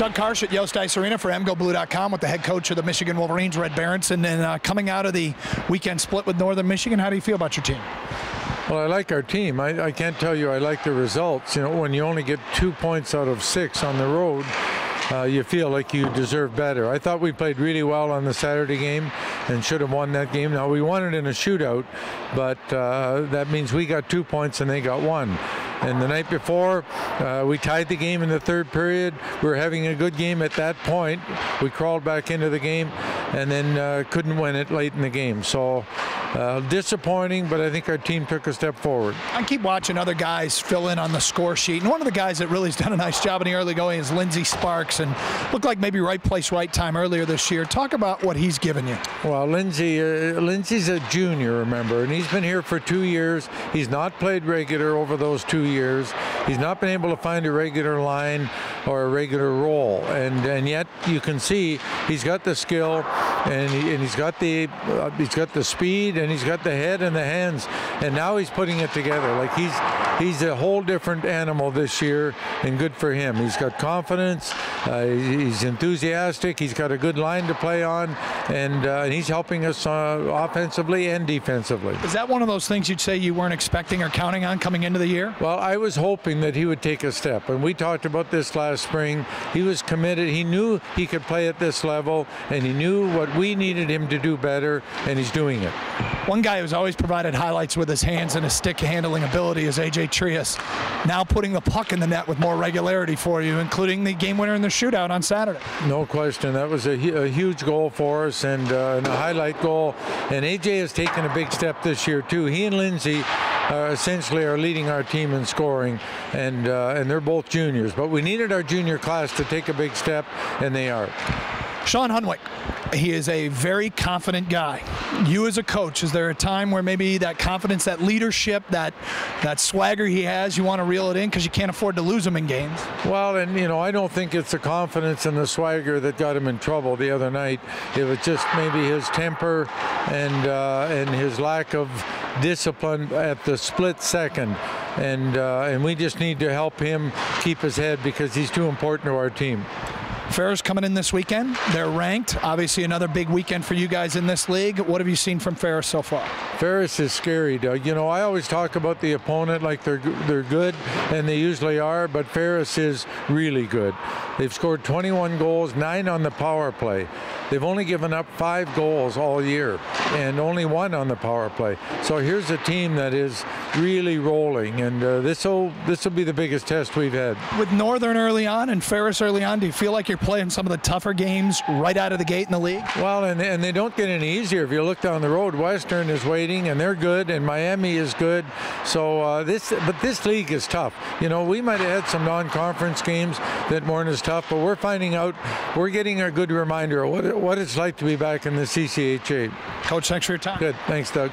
Doug Karsh at Yost Ice Arena for MGoBlue.com with the head coach of the Michigan Wolverines, Red Berenson. And coming out of the weekend split with Northern Michigan, how do you feel about your team? Well, I like our team. I can't tell you I like the results. You know, when you only get 2 points out of 6 on the road, you feel like you deserve better. I thought we played really well on the Saturday game and should have won that game. Now, we won it in a shootout, but that means we got 2 points and they got 1. And the night before, we tied the game in the third period. We were having a good game at that point. We crawled back into the game and then couldn't win it late in the game. So disappointing, but I think our team took a step forward. I keep watching other guys fill in on the score sheet, and one of the guys that really has done a nice job in the early going is Lindsey Sparks, and looked like maybe right place, right time earlier this year. Talk about what he's given you. Well, Lindsey's a junior, remember, and he's been here for 2 years. He's not played regular over those 2 years. He's not been able to find a regular line or a regular role, and yet you can see he's got the skill, and he's got the speed, and he's got the head and the hands, and now he's putting it together. Like he's a whole different animal this year, and good for him. He's got confidence, he's enthusiastic, he's got a good line to play on, and he's helping us offensively and defensively. Is that one of those things you'd say you weren't expecting or counting on coming into the year? Well, I was hoping that he would take a step, and we talked about this last spring. He was committed. He knew he could play at this level, and he knew what we needed him to do better, and he's doing it. One guy who's always provided highlights with his hands and his stick handling ability is A.J. Trias, now putting the puck in the net with more regularity for you, including the game winner in the shootout on Saturday. No question. That was a huge goal for us, and a highlight goal. And A.J. has taken a big step this year, too. He and Lindsey essentially are leading our team in scoring, and they're both juniors. But we needed our junior class to take a big step, and they are. Sean Hunwick, he is a very confident guy. You as a coach, is there a time where maybe that confidence, that leadership, that swagger he has, you want to reel it in because you can't afford to lose him in games? Well, and you know, I don't think it's the confidence and the swagger that got him in trouble the other night. It was just maybe his temper and his lack of discipline at the split second. And we just need to help him keep his head because he's too important to our team. Ferris coming in this weekend. They're ranked. Obviously another big weekend for you guys in this league. What have you seen from Ferris so far? Ferris is scary, Doug. You know, I always talk about the opponent like they're good, and they usually are, but Ferris is really good. They've scored 21 goals, 9 on the power play. They've only given up 5 goals all year, and only 1 on the power play. So here's a team that is really rolling, and this will be the biggest test we've had. With Northern early on and Ferris early on, do you feel like you're playing some of the tougher games right out of the gate in the league? Well, and they don't get any easier. If you look down the road, Western is waiting, and they're good, and Miami is good. So this league is tough. You know, we might have had some non-conference games that weren't as tough, but we're finding out, we're getting a good reminder of what it's like to be back in the CCHA. Coach, thanks for your time. Good. Thanks, Doug.